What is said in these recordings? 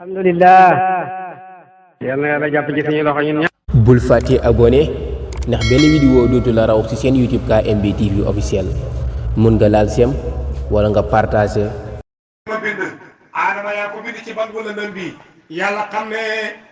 alhamdulillah yalla yalla japp ci suñu loxo ñun ñep bul faté abonné ndax benn vidéo dootu la raw ci seen YouTube KMB TV officiel mën nga laal sem wala nga partager ma bind adama ya ko bind ci ban wala ndam bi yalla xamne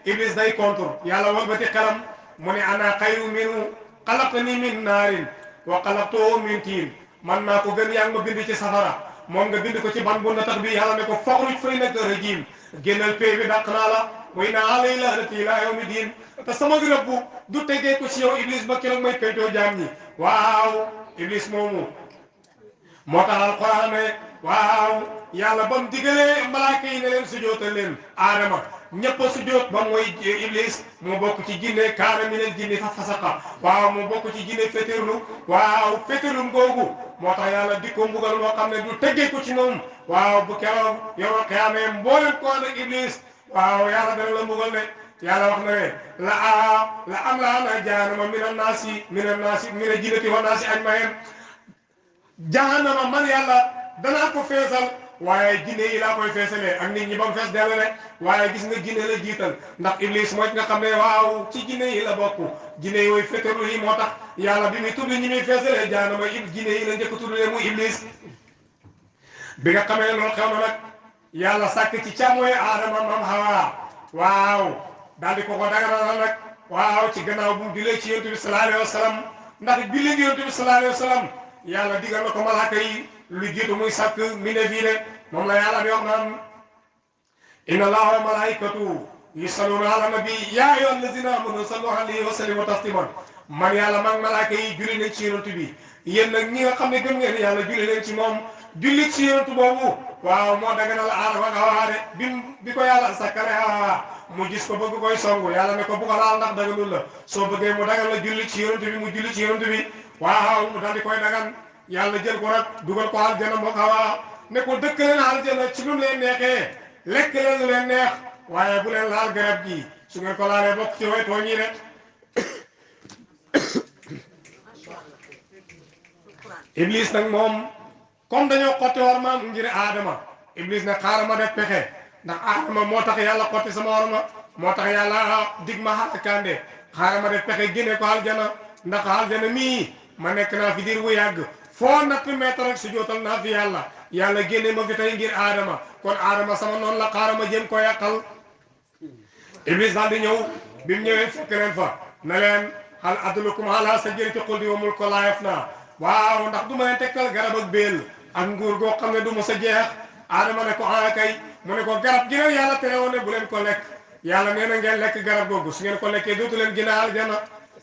iblis day contre yalla walbati xalam mu ne ana khayru minu khalaqtani min narin wa khalaqtuhu min tin man na ko gën yang ma bind ci safara mom nga bind ko ci ban bu na tax bi yalla ne ko fakhruj fay nak rajim gennal pay bi dak na la way na alayla lati la yawmi din ta sama rabbu du tege ko ci yow iblis ba kero may peyto jam ni waaw iblis momu motax alquran waaw yalla bam digale malaaka yi ne len sujootal len adama ñepp sujoot ba moy iblis mo bok ci jinne kaara mi len jinne fa fasaka waaw mo bok ci jinne feterlu waaw feterlum gogu motax yalla dikko mbugal mo xamne du tegge ko ci mom waaw bu kéro yow xiyamé mbolem ko nak iblis waaw yalla dana la mbugal ne yalla wax na la am la na jaanama minan nasi min jinnati wa nasi ajmain jahannama man yalla dana ko fessal waye jinne yi la koy fessale ak nit ñi bam fess delale waye gis nga jinne la jital ndax iblis mo nga xamne waaw ci jinne yi la bokku jinne yoy fetelu yi motax yalla bi mi tuddu ñi mi fessale jahannama jinne yi la ñëk tuddu le mu iblis bi nga xamé lool xawna nak yalla sak ci chamoy adama mam hawa waaw dal di ko dagal nak waaw ci gannaaw bu dilé ci yonent bi sallallahu alayhi wasallam ndax bi li yonent bi sallallahu alayhi wasallam yalla digal nako malaaka yi lu jitu muy sak mine fi de mom la yalla di wax nan inna allaha wa malaikatu yusalluna ala nabi ya ayyuhallazina amanu sallu alayhi wa sallimu tasliman man yalla mag malaaka yi julli nañ ci yonent bi yeen nak ñi nga xamne gëm ngeen yalla julli nañ ci mom julli ci yonent bobu waaw mo daganal aadama nga waade bi ko yalla sakale mu gis ko bëgg koy songu yalla ne ko bu ko laal ndax daganul la so bëgge mu dagal la julli ci yonent bi mu julli ci yonent bi waaw mu dal di koy dagan yalla jël ko nak dugal ko aljana mo xawa ne ko dekk leen aljana ci lu leen neexee lek leen lu leen neex waye bu leen laal garab gi su ngeen ko laalee bok ci way toñi rek iblis nak mom comme dañoo xoti war maam ngir adama iblis na xaarama def pexe ndax adama motax yalla xoti sama warma motax yalla digma hakande xaarama def pexe gene ko aljana ndax aljana mi ma nek na fi dir bu yag fo nat meter rek sujootal na fi yalla gene ma fi tay ngir adama kon adama sama non la xaarama jëm ko yakal iblis dal di ñew bim ñewé fekk len fa na len hal adlukum ala sajrati quldi wa mulku la yafna waaw ndax duma len tekkal garab ak bel ak nguur go xamne du mo sa jeex adama ne ko kay mu ne ko garab gi yalla tere woné bu len ko lek yalla neena ngeen lek garab gogu su ngeen ko lekke dootu len gina aljana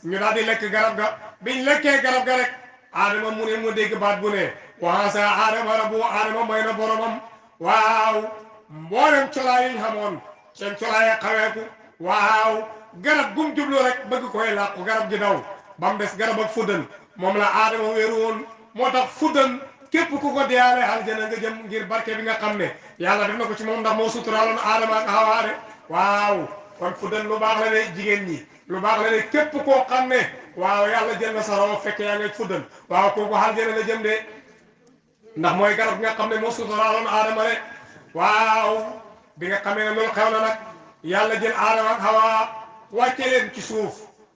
ñu dal di lek garab ga biñ lekke garab ga rek adama mu ne mu dégg baat bu ne wa sa adama rabbu adama may na boromam waaw mbolem ciolaay yi xamone sen ciolaay xaweku waaw garab gum jublu rek bëgg koy laq garab gi daw bam dess garab ak fudan mom la adama wëru won motax fudan képp ku ko diyaale aljana nga jëm ngir barke bi nga xamne yalla def nako ci mom ndax mo suturalon adama ak hawa de waaw kon fudan lu baax la ne jigen ñi lu baax la ne képp ko xamne waaw yalla jël na sa raw fekk ya nga fudan waaw ko aljana la jëm de ndax moy garab nga xamne mo suturalon adama de waaw bi nga xamne lool xewna nak yalla jël adama ak hawa wacce len ci suuf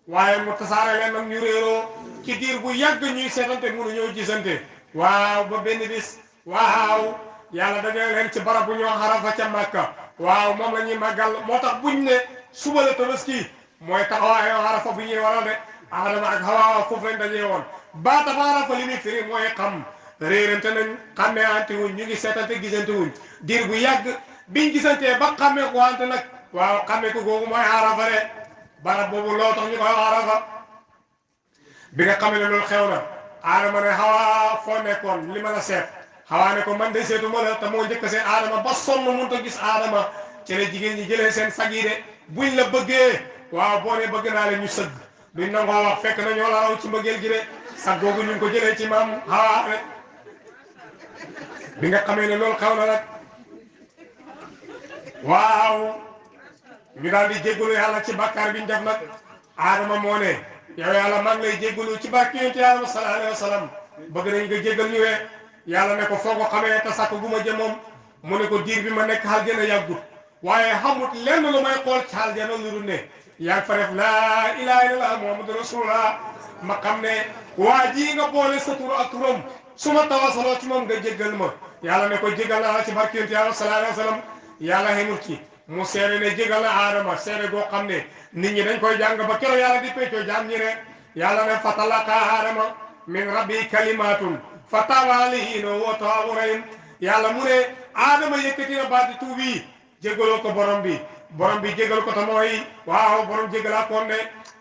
waye mu tassare len nak ñu reero ci dir bu yag ñuy sétante mënu ñoo gisante waaw ba benn bis waaw yalla dajale len ci barab bu ñoo xarafa ca makka waaw mom lañuy magal motax buñ ne suba la tabaski moy taxaway xarafa bu ñuy waral de adama ak hawa fofu lañ dajé won ba taxarafa limi firi moy xam reerante nañ xamé anti wuñ ñu ngi sétante gisante wuñ dir bu yag biñ gisante ba xamé ko ante nak waaw xamé ko gogu moy xarafa de barab bobu lo tax ñu ko xarafa bi nga xamé lool xewna adama ne hawa fo nekkon lima la set hawa ne ko man de setuma la ta mo ñëk seen adama ba sonn mu ta gis adama ci la jigéen ñi jëlé seen sagi de buñ la bëggé waaw bo ne bëgg na la ñu sëgg duñ nango wax fekk na ñoo la raw ci mbëggel gi de sag gogu ñu ko jëlé ci mam hawa rek bi nga xamé ne lool xawna nak waaw ñu dal di jéggulu yalla ci bakkar biñ def nak adama mo ne yow yalla mag lay jéggulu ci barki yonent yalla sallallahu alayhi wasallam bëgg nañ nga jéggal ñu yalla ne ko foko xamé ta sakku guma jëm mom mu ne ko dir bi ma nek hal gëna yagut waaye xamut lenn lu may xool ci aljana lu dul ne yaa ngi fa def laa ilaha illallah muhammadu rasulullah ma xam ne waa ji nga boole sa tur ak turam su ma tawasaloo ci moom nga jéggal ma yàlla ne ko jéggal naa la ci barke yonent yàlla sallallahu alayhi wa sallam yàlla xemul ci mu seede ne jéggal na aadama seede goo xam ne nit ñi dañ koy jàng ba keroog yàlla di peccoo jaam ñi ne yàlla ne fatalaqa aadama min rabbi kalimatun fa taaba alayhi innahu huwa tawwaabu rahiim yàlla mu ne aadama yëkkati na baati tuub yi jéggaloo ko borom bi jéggal ko te mooy waaw borom jéggalaa koon ne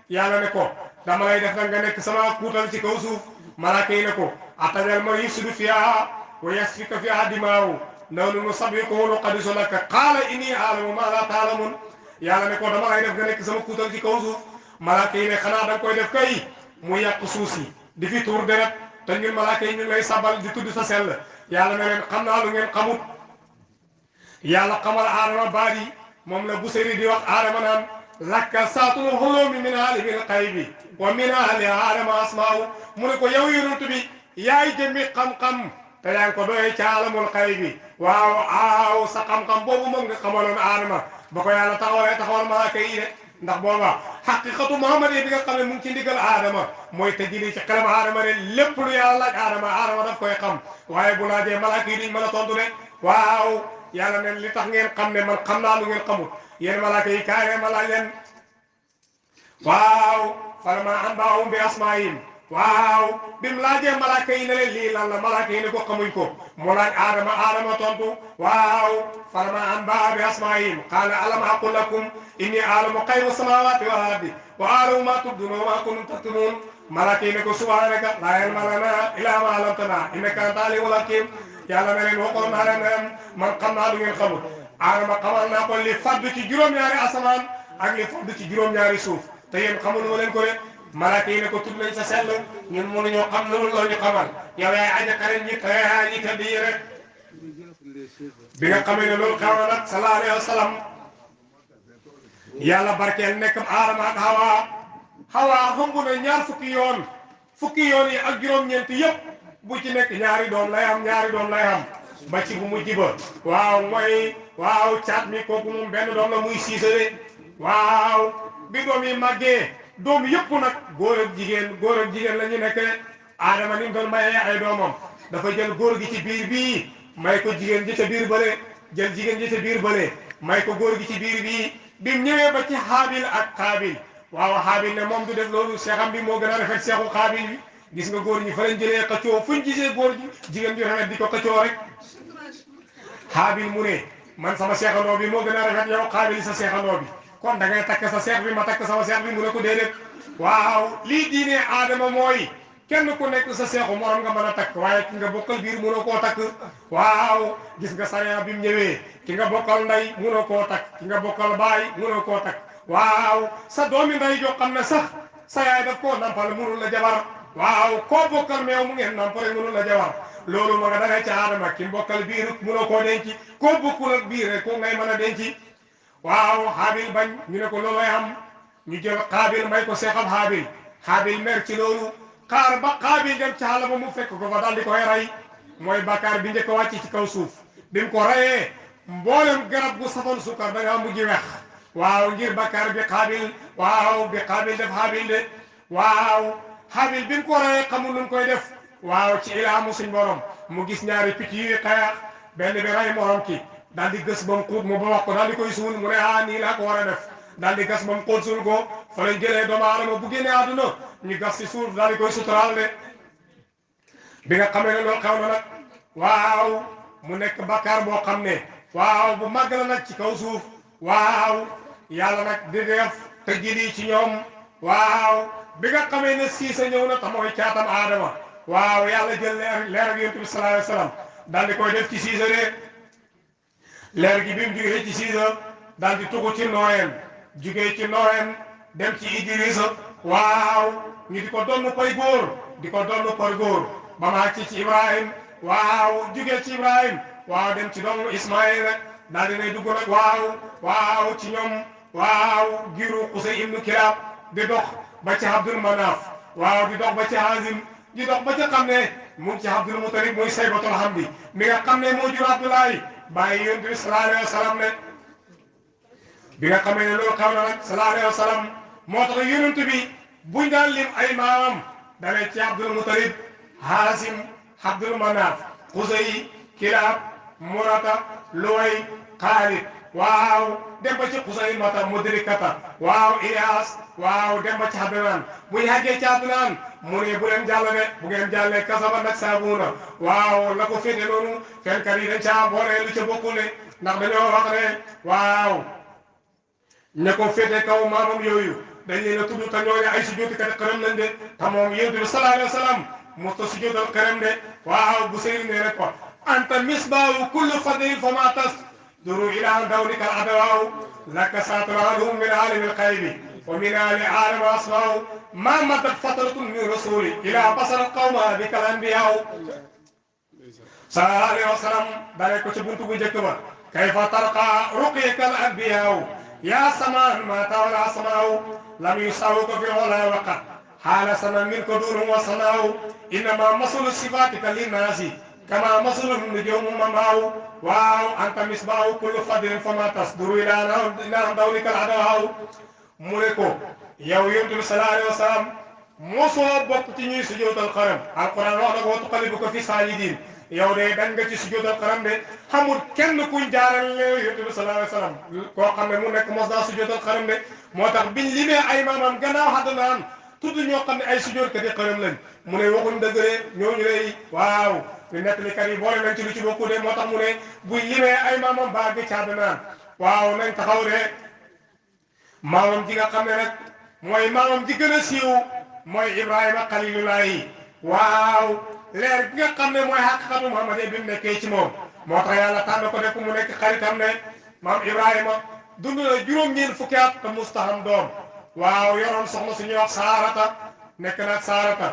yàlla ne ko dama lay def nag nga nekk sama kuutal ci kaw suuf malaaka yi ne ko atajal man yufsidu fiihaa wa yasfiku fiihaa dimaahu nahnu nusabbihuka wa nuqaddisu laka qaala innii a'lamu maa laa ta'lamuun yàlla ne ko dama lay def nga nekk sama kuutal ci kaw suuf malaaka yi ne xanaa da nga koy def kay mu yàq suuf si di fi tuur deret te ñun malaaka yi ñu lay sabal di tudd sa sell yàlla ne leen xam naa lu ngeen xamut yàlla xamal aadama baat yi moom la Busiri di wax aadama naan lakka saatul hulumi min alimil xaybi wa min ali aadama asmaaw mu ne ko yow yonent bi yaay jëmmi xam-xam te yaa ngi ko doyee ca alamul xaybi waaw aaw sa xam-xam boobu moom nga xamaloon aadama ba ko yàlla taxawal malaaka yi de ndax booba xaqiqatu Muhammad yi bi nga xam ne mu ngi ci ndigal aadama mooy te jëli ci xelam aadama ne lépp lu yàlla laaj aadama daf koy xam waaye bu laajee malaaka yi duñ mën a tontu ne waaw yàlla ne li tax ngeen xam ne man xam naa lu ngeen xamul yéen malaaka yi kaay ma laaj leen waaw falammaa anba'ahum bi asmaa'ihim waaw bi mu laajee malaaka yi ne leen lii lan la malaaka yi ne ko xamuñ ko mu laaj aadama tontu waaw falammaa anba'ahum bi asmaa'ihim qaala alam aqul lakum inni a'lamu ghayba samaawaati wal ardi wa a'lamu maa tubduuna wa maa kuntum taktumuun malaaka yi ne ko subhaanaka laa ilma lanaa illaa maa 'allamtanaa innaka anta al-'aliimul hakiim yàlla na leen waxoon naa leen man xam naa lu ngeen xamul aadama xamal naa ko li faddu ci juróom-ñaari asamaan ak li faddu ci juróom-ñaari suuf te yéen xamul ma leen ko de malaaka yi ne ko tudd nañ sa sell ñun mënuñoo xam loolu loolu ñu xamal yow yaay aja xarit ñi ñi tëdd yi rek bi nga xamee ne loolu xew na nag sallallahu alayhi wa sallam yàlla barkeel nekkam aadama ak hawa xambu na ñaar fukki yoon yi ak juróom-ñeent yëpp bu ci nekk ñaari doom lay am ba ci bu mu jiba waaw mooy waaw caat mi kooku moom benn doom la muy siisale waaw bi doom yi màggee doom yëpp nag góor ak jigéen la ñu nekk aadama ni mu doon mayee ay doomam dafa jël góor gi ci biir bii may ko jigéen ji ca biir bële jël jigéen ji ca biir bële may ko góor gi ci biir bii bi mu ñëwee ba ci xaabil ak xaabil waaw xaabil ne moom du def loolu seexam bi moo gën a rafet seexu xaabil bi gis nga góor ñi fa lañ jëlee xëccoo fuñ gisee góor ji jigéen ju rafet di ko xëccoo rek xaabil mu ne man sama seexandoo bi moo gën a rafet yow xaabil sa seexandoo bi kon da ngay takk sa seex bi ma takk sama seex bi mu ne ko déedéet waaw lii diine aadama mooy kenn ku nekk sa seexu morom nga mën a takk waaye ki nga bokkal biir mënoo koo takk waaw gis nga sariya bi mu ñëwee ki nga bokkal ndey mënoo koo takk ki nga bokkal baay mënoo koo takk waaw sa doomi ndey joo xam ne sax sa yaay daf koo nampal mënul la jabar waaw koo bokkal meew mu ngeen nampale mënul la jabar loolu ma nga dangay ca aadama ki bokkal biir mënoo koo denc koo bokkul ak biir rek ko ngay mën a denc waaw xaabil bañ ñu ne ko loolooy am ñu jël xaabil may ko seexab xaabil mer ci loolu xaar ba xaabil dem ci xaala ba mu fekk ko fa daal di koy rey mooy bàkkaar bi njëkk a wàcc ci kaw suuf bi mu ko reyee mboolem garab gu safoon sukkar da ngaa mujj wex waaw ngir bàkkaar bi xaabil waaw bi xaabil def xaabil de waaw xaabil bi mu ko reyee xamul nu mu koy def waaw ci ilaamu suñ borom mu gis ñaari picc yi xeex benn bi rey morom ki daal di gës ba mu xuut mu ba wax ko daal di koy suul mu ne nii laa ko war a def daal di gas ba mu xuut suul ko fa lañ jëlee doomu aadama bu génnee àdduna ñu gas ci suuf daal di koy suturaal de bi nga xamee ne loolu xew na nag waaw mu nekk bakkaar boo xam ne waaw bu màgg la nag ci kaw suuf waaw yàlla nag di def te jëli ci ñoom waaw bi nga xamee ne siisa ñëw na te mooy caatam aadama waaw yàlla jël leer ak yonent bi sallallahu alayhi wa sallam daal di koy def ci siisa de leer gi bi mu jugee ci siisa daal di tugu ci nooyeen jugee ci nooyeen dem ci Idrisa waaw ñu di ko donn pay góor di ko donn par góor ba maa ci Ibrahim waaw jugee ci Ibrahim waaw dem ci doomu Ismaïl rek daal di nay dugg nag waaw ci ñoom waaw giru Qusay ibnu Kilab di dox ba ci Abdul Manaf waaw di dox ba ci Hazim di dox ba ci xam ne mu ngi ci Abdul Mutalib muy Saybatul Hamdi mi nga xam ne moo jur Abdoulaye bàyyi yonent bi sallallahu alayhi wa sallam ne bi nga xamee ne loolu xaw na nag sallallahu alayhi wa sallam moo tax yonent bi buñ daan lim ay maamam dalee ci Abdul Mutalib Haasim Abdul Manaaf Xusay Kilaab Murata Luway Xaalid waaw dem ba ci Xusay mata Mudrikata waaw Iyaas waaw dem ba ci Adnaan bu ñu àggee ci Adnaan mu ne bu leen jàll de bu ngeen jàllee Kasaba nag Saabuuna waaw la ko féete noonu fenkat yi dañ caa boole lu ca bokkul ne ndax dañoo wax ne waaw ña ko féete kaw maamam yooyu dañ leen a tudd te ñooñu ay sujjóotikat xërëm lañ de te moom yonent bi sallallahu alayhi wa sallam mosta sujjóotal xërëm de waaw bu sëriñ ne rek ko anta misbaahu kullu fadlin fa ma tas duru ila dawlika al adawaaw laka saaturaadhum min aalimi al xaybi wa min aali aadama asmaaw ma madat fatratun min rasuli ila basara qawma bika al anbiyaaw sallallahu alayhi wa sallam dale ko ci buntu bu njëkk ba kayfa tarqa ruqyaka al anbiyaaw yaa samaan ma tawala asmaaw lam yusawuka fi wala waqat حال سنة منك دون وصناو إنما مصل صفاتك للناس كما مصل النجوم مماو واو أنت مصباح كل فضل فما تصدر إلى دولك العدواو مولكو يو يونت صلى الله عليه وسلم mosoo bokk ci ñuy sujjóotal xaram alquran wax na ko tuqallibuka fi saajidin yow de dañ nga ci sujjóotal xaram de xamul kenn kuñ jaaral yonent bi sallallahu alayhi wasallam koo xam ne mu nekk mos naa sujjóotal xaram de moo tax biñ limee ay maamam gannaaw Adnaan tudd ñoo xam ne ay sujjóotkat yi xaram lañ mu ne waxuñ dëgg de ñooñu lay waaw ñu nettalikat yi boole nañ ci lu ci bokku de moo tax mu ne buñ limee ay maamam baa gi ci Adnaan waaw nañ taxaw de maamam ji nga xam ne nag mooy maamam ji gën a siiw mooy Ibrahima Xalilullaahi waaw leer gi nga xam ne mooy xaqiqatu Muhammad bi mu nekkee ci moom moo tax yàlla tànn ko def mu nekk xaritam ne maam Ibrahima dund na juróom-ñeent fukki at te musta am doom waaw yoroon soxna suñuy wax Saarata nekk nag Saarata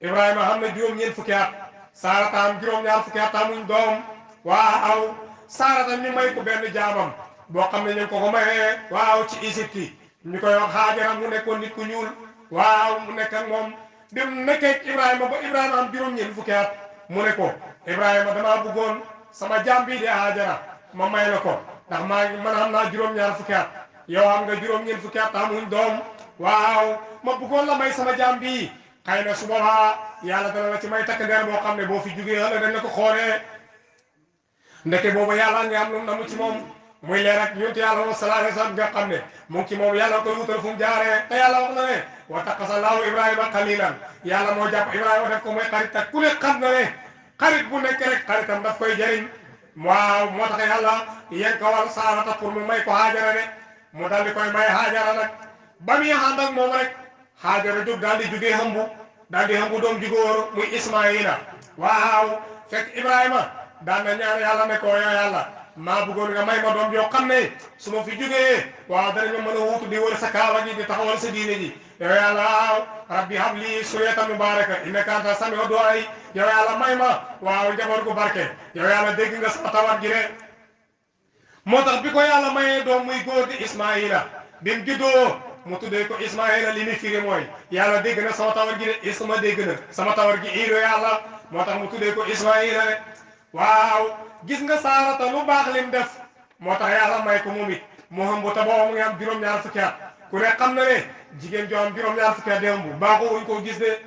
Ibrahima xam na juróom-ñeent fukki at Saarata am juróom-ñaar fukki at amuñ doom waaw Saarata ñu may ko benn jaamam boo xam ne ñu ko mayee waaw ci Égypte ñu koy wax Haajara mu nekkoon nit ku ñuul. waaw mu nekk ak moom dem nekkee Ibrahima ba Ibrahima am juróom-ñeent fukki at mu ne ko Ibrahima damaa bëggoon sama jaam bii di Haajara ma may la ko ndax man am naa juróom-ñaar fukki at yow am nga juróom-ñeent fukki at amuñ doom waaw ma bëggoon la may sama jaam bii xëy na su boobaa yàlla dana la ci may takk ndeer boo xam ne boo fi jugee ëllëg dañ la ko xoolee ndeke boobu yàlla nga am lu namu ci moom muy leer ak yonent yàlla moom sallallahu alayhi wa sallam nga xam ne mu ngi ci moom yàlla koy wutal fu mu jaaree te yàlla wax na ne wa taqasa Allahu Ibrahima xalilan yàlla moo jàpp Ibrahima def ko mooy xarit ak ku ne xam na ne xarit bu nekk rek xaritam daf koy jëriñ waaw moo tax yàlla yéen ko wal Saarata pour mu may ko Haajara ne mu daal di koy may Haajara nag ba muy ànd ak moom rek Haajara jóg daal di jugee xëmbu daal di xëmbu doom ju góor muy Ismaayila waaw fekk Ibrahima daan na ñaan yàlla ne ko yow yàlla maa bëggoon nga may ma doom yoo xam ne su ma fi jógee waaw danañu mën a wuutu di wër sa kaaba gi di taxawal sa diine ji yow yàlla waaw rabbi habli suriyatan mubaraka innaka anta samiu du'a yow yàlla may ma waaw njaboot gu barke yow yàlla dégg nga sama tawat gi de moo tax bi ko yàlla mayee doom muy góor di Ismaïla bi mu juddoo mu tuddee ko Ismaïla li muy firi mooy yàlla dégg na sama tawat gi de Isma dégg na sama tawat gi iido yàlla moo tax mu tuddee ko Ismaïla de waaw gis nga Saarata lu baax lim def moo tax yàlla may ko moom it mu ëmb te boobu mu ngi am juróom-ñaar fukki at ku ne xam na ne jigéen joo am juróom-ñaar fukki at di ëmb baaxoo wuñ koo gis de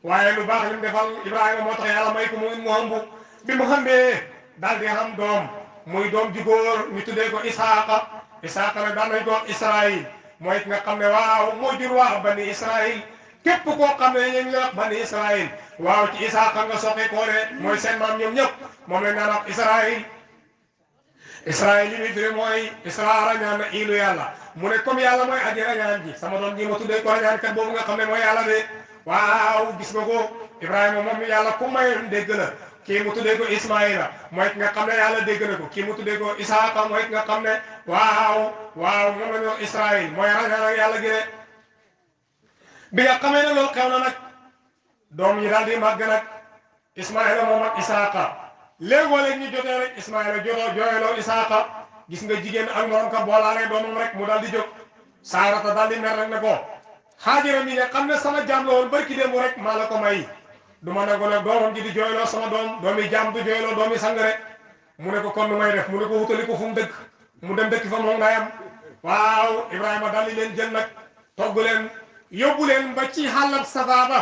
waaye lu baax lim defal Ibrahima moo tax yàlla may ko moom it mu ëmb bi mu ëmbee daal di am doom muy doom ju góor ñu tuddee ko Isaaqa Isaaqa nag daan nañ ko Israël mooy ki nga xam ne waaw moo jur waa bani Israël képp koo xam ne ñu ngi wax bani Israël waaw ci Isaaqa nga soqe koo de mooy seen maam ñoom ñëpp moom lañ naan wax Israël Israël li muy firi mooy Isra rañaan na iilu yàlla mu ne comme yàlla mooy aji rañaan ji sama doom ji ma tuddee ko rañaan kat boobu nga xam ne mooy yàlla de waaw gis nga ko Ibrahima moom yàlla ku mayoon dégg la kii mu tuddee ko Ismaïla mooy ki nga xam ne yàlla dégg na ko kii mu tuddee ko Isaaqa mooy ki nga xam ne waaw moom la ñu wax Israël mooy rañaan ak yàlla gi de bi nga xamee ne loolu xew na nag doom yi daal di màgg nag Ismaïla moom ak Isaaqa léegoo-léeg ñu jotee rek Ismaïla jooyloo Isaaqa gis nga jigéen ak morom ka boolaalee doomam rek mu daal di jóg Saarata daal di mer rek ne ko Haajara mi nga xam ne sama jaam la woon barki démb rek maa la ko may du ma nangu nag doomam ji di jooyloo sama doomi jaam du jooyloo doomi sang rek mu ne ko kon nu may def mu ne ko wutali ko fu mu dëkk mu dem dëkk fa moom ndayam waaw Ibrahima daal di leen jël nag togg leen yóbbu leen ba ci xàllab Safa ba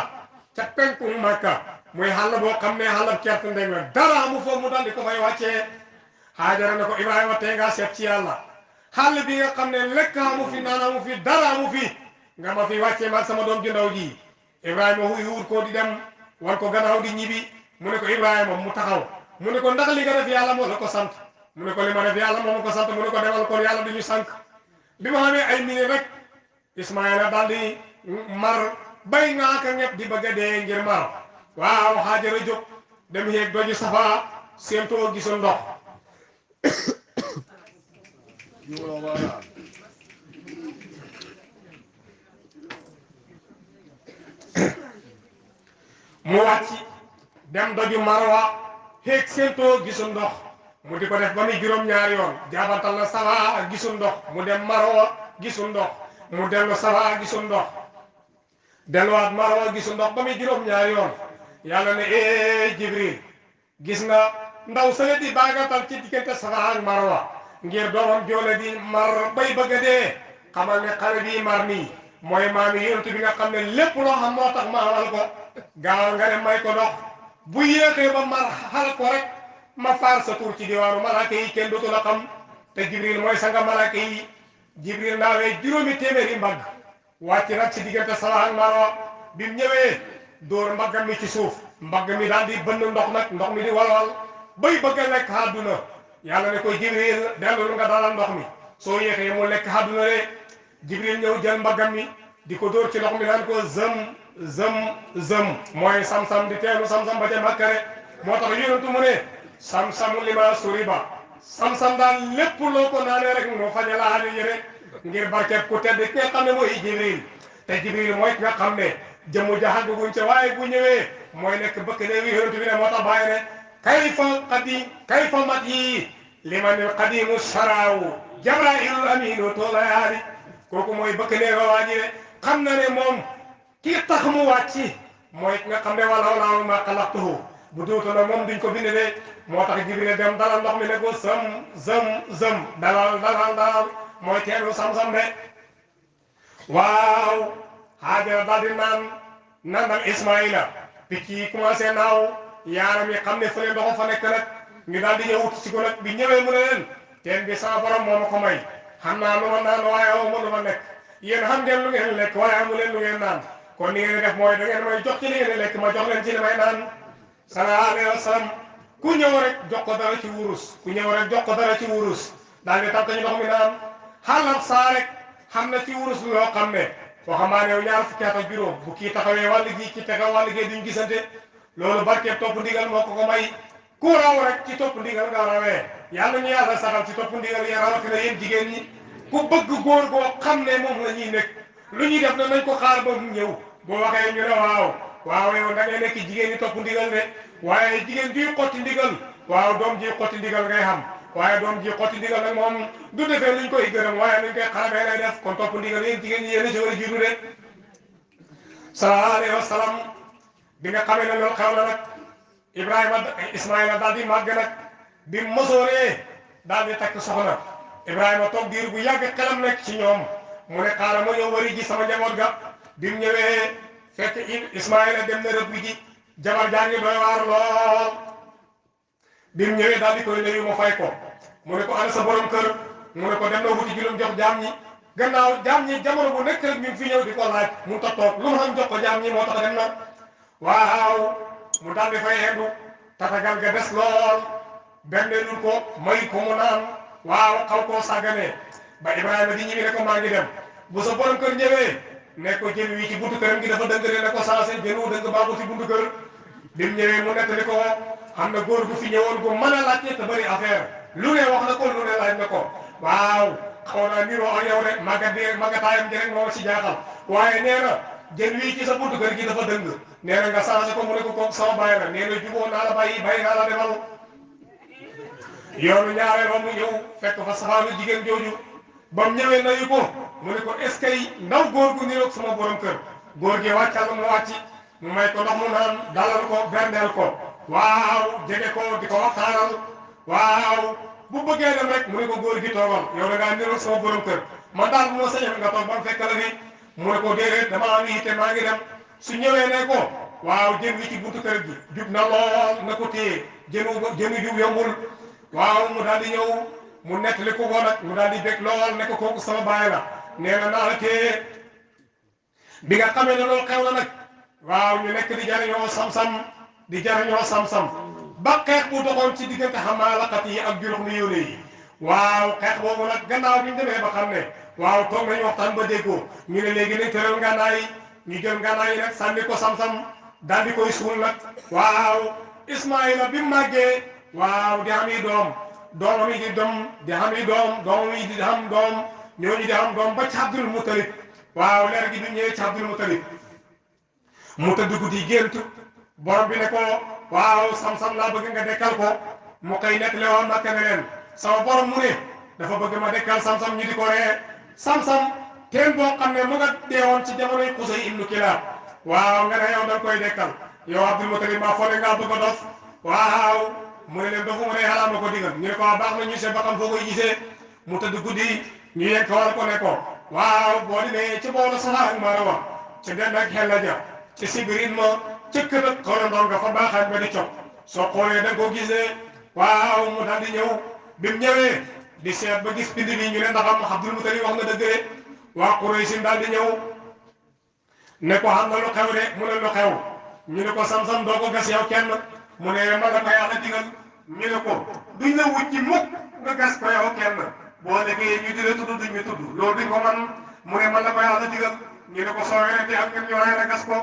ca penku Makka muy xàll boo xam ne xàllab certe ndeng la dara amu fa mu daal di ko fay wàccee Haajara ne ko Ibrahima tey ngaa seet ci yàlla xàll bi nga xam ne lekk amu fi naan amu fi dara amu fi nga ma fi wàccee maag sama doom ju ndaw ji Ibrahima xuy wut ko di dem wan ko gannaaw di ñibbi mu ne ko Ibrahima mu taxaw mu ne ko ndax li nga def yàlla moo la ko sant mu ne ko li ma def yàlla moo ma ko sant mu ne ko demal kon yàlla du ñu sànq bi ma xamee ay minute rek Ismaïla daal di mar bay ngaaka ñëpp di bëgg a dee ngir mar waaw Haajara jóg dem yéeg doji Safa séentoo gisul ndox mu wàcc dem doju Marwa yéeg séentoo gisul ndox mu di ko def ba muy juróom-ñaari yoon jaabantal na Safa gisul ndox mu dem Marwa gisul ndox mu dellu Safa gisul ndox delluwaat Marwa gisul ndox ba muy juróom-ñaari yoon yàlla ne Jibril gis nga ndaw sale di baagatal ci diggante Safa ak Marwa ngir doomam joole di mar bay bëgg a dee xamal ne xale bii mar nii mooy maami yonent bi nga xam ne lépp loo xam moo tax ma xamal ko gaaw nga ne may ko ndox bu yéexee ba mar xal ko rek ma faar sa tur ci diwaanu malaaka yi kenn dootu la xam te Jibril mooy sanga malaaka yi Jibril naawee juróomi téeméeri mbagg wàcc nag ci diggante Safa ak Marwa bi mu ñëwee dóor mbaggam mi ci suuf mbagg mi daal di bënn ndox nag ndox mi di walwal bay bëgg a lekk àdduna yàlla ne ko Jibril dellul nga dalal ndox mi soo yéexee mu lekk àdduna de Jibril ñëw jël mbaggam mi di ko dóor ci ndox mi naan ko zëm mooy sam-sam di teelu sam-sam ba ca Makka moo tax yonentu mu ne sam-samu lima suriba sam-sam daal lépp loo ko naanee rek moo fañe la aani yére ngir barkeeb ku tedd ki nga xam ne mooy Jibril te Jibril mooy ki nga xam ne jëmu jaxal guñ ca waaye bu ñëwee mooy nekk bëkk ne wi yonentu bi ne moo tax bàyyi ne kayfa mat yi limanil qadimu sharaawu jabrailul aminu toolayaali kooku mooy bëkk ne wa waaji ne xam na ne moom kii tax mu wàcci mooy ki nga xam ne walaw laa ma xalaqtuhu bu duutu na moom duñ ko bind de moo tax Jibril dem dalal ndox mi ne ko zëm dalal mooy teelu sam-sam de waaw Haajara daal di nandal Ismaïla picc yi commencé naaw yaaram yi xam ne fële ndoxam fa nekk nag ñu daal di ñëw wut ci ko nag bi ñëwee mu ne leen teen bi sama borom moo ma ko may xam naa lu ma naan waaye aw ma lu ma nekk yéen xam ngeen lu ngeen lekk waaye amu leen lu ngeen naan kon ni ngeen def mooy da ngeen may jox ci li ngeen lekk ma jox leen ci li may naan sallallahu alayhi wa sallam ku ñëw rek jox ko dara ci wurus daal di tànk ñu ndox mi naan xaaral saa rek xam na ci wurus loo xam ne waxambaane yow ñaar fukki at ak juróom bu kii taxawee wàll gi ki taxaw wàll gi duñ gisante loolu barkeeb topp ndigal moo ko may ku raw rek ci topp ndigal nga rawee yàlla ñu yàlla saxal ci topp ndigal yi rawatina yéen jigéen ñi ku bëgg góor goo xam ne moom la ñuy nekk lu ñuy def na nañ ko xaar ba mu ñëw boo waxee ñu ne waaw yow da ngay nekk jigéen ñi topp ndigal de waaye jigéen juy xotti ndigal waaw doom ji xotti ndigal ngay xam waaye doom ji xotti ndigal nag moom du defee luñ koy gërëm waaye luñ koy xarabee lay def kon topp ndigal yéen jigéen ñi yéen a ci war a jiitu de sallallahu alayhi wa sallam bi nga xamee ne loolu xew na nag Ismaïla daal di màgg nag bi mosooree daal di takk soxna Ibrahima toog diir bu yàgg xelam nekk ci ñoom mu ne xaaral ma ñëw wari ji sama njaboot ga bi mu ñëwee fekk Ismaïla dem na rëbb ji jabar jaa ngi doy waar lool bi mu ñëwee daal di koy nuyu ma fay ko mu ne ko ana sa borom kër mu ne ko dem na wuti julum jox jaam ñi gannaaw jaam ñi jamono bu nekk rek ñu ngi fi ñëw di ko laaj mu toog lu mu xam jox ko jaam ñi moo tax dem na waaw mu daal di fay xendu tatagal ga des lool benn lul ko may ko mu naan waaw xaw koo sàgganee ba Ibrahima di ñibbi ne ko maa ngi dem bu sa borom kër ñëwee ne ko jën wi ci buntu këram gi dafa dëngëre ne ko sensé jën wu dëng baaxul ci buntu kër bi mu ñëwee mu nettali ko xam na góor gu fi ñëwoon gu mën a laajte te bëri affaire lu ne wax na ko lu ne laaj na ko waaw xaw naa niroo ak yow de màggataayam ji rek moo ci jaaxal waaye nee na jën wii ci sa buntu kër gi dafa dëng nee na nga changé ko mu ne ko kooku sama bàyyi la nee na juboo naa la bàyyi naa la demal yoonu ñaareel ba mu ñëw fekk fa safaanu jigéen jooju ba mu ñëwee nayu ko mu ne ko est-ce que ndaw góor gu niroog sama borom kër góor gi wàccal mu wàcc mu may ko ndox mu naan dalal ko berndeel ko waaw jege ko di ko waxtaanal waaw bu bëggee dem rek mu ne ko góor gi toogal yow da ngaa niroog sama borom kër man daal bu ma sañoon nga toog ba mu fekk la fi mu ne ko déedéet dama am yitte maa ngi dem su ñëwee ne ko waaw jën wi ci buntu kër gi jub na lool na ko téye jënu jub yombul waaw mu daal di ñëw mu nettali ko nag mu daal di bég lool ne ko kooku sama baay la nee na naa la téye bi nga xamee ne loolu xew na nag waaw ñu nekk di jariñoo sam-sam ba xeex bu doxoon ci diggante xamaalaqat yi ak jurux ni yóne yi waaw xeex boobu nag gannaaw bi ñu demee ba xam ne waaw toog nañu waxtaan ba déggoo ñu ne léegi nañ tëral ngànnaay ñu jël ngànnaay yi nag sànni ko sam-sam daal di koy suul nag waaw Ismaayila bi mu màggee waaw di am yi doomam yi di am yi doomam yi di am doom ñooñu di am doom ba ci Abdul Mutalib waaw leer gi bi ñëwee ci Abdul Mutalib mu tëdd guddi gént borom bi ne ko waaw sam-sam laa bëgg nga dekkal ko mu koy nettali woon Makka ne leen sama borom mu ne dafa bëgg ma dekkal sam-sam ñu di ko ree sam-sam teen boo xam ne mu nga deewoon ci jamonoy Qusay ibnu Kilaab waaw nga ne yow da nga koy dekkal yow Abdul Mutalib maa foog ngaa bëgg a dof waaw mu ne leen dofu mu ne xalaat ma ko digal ñu ne ko baax na ñu seet ba xam foo koy gisee mu tëdd guddi ñu yegg war ko ne ko waaw boo demee ci boolu Safaa ak Marwa ci den ak xel la ja ci sibirin ma ca kër ak xoolandoon nga fa baaxaat ba di cop soo xoolee da nga ko gisee waaw mu daal di ñëw bi mu ñëwee di seet ba gis bind bi ñu ne ndax am Abdul Mutalib wax na dëgg de waa Quraysh daal di ñëw ne ko xam na lu xew de mu ne lu xew ñu ne ko sam-sam doo ko gas yow kenn mu ne ma la ko yàlla digal ñu ne ko duñ la wut ci mukk nga gas ko yow kenn boo nekkee ñu di la tudd duñ ñu tudd loolu duñ ko man mu ne man la ko yàlla digal ñu ne ko soo weeree ak ngeen ñoo gas ko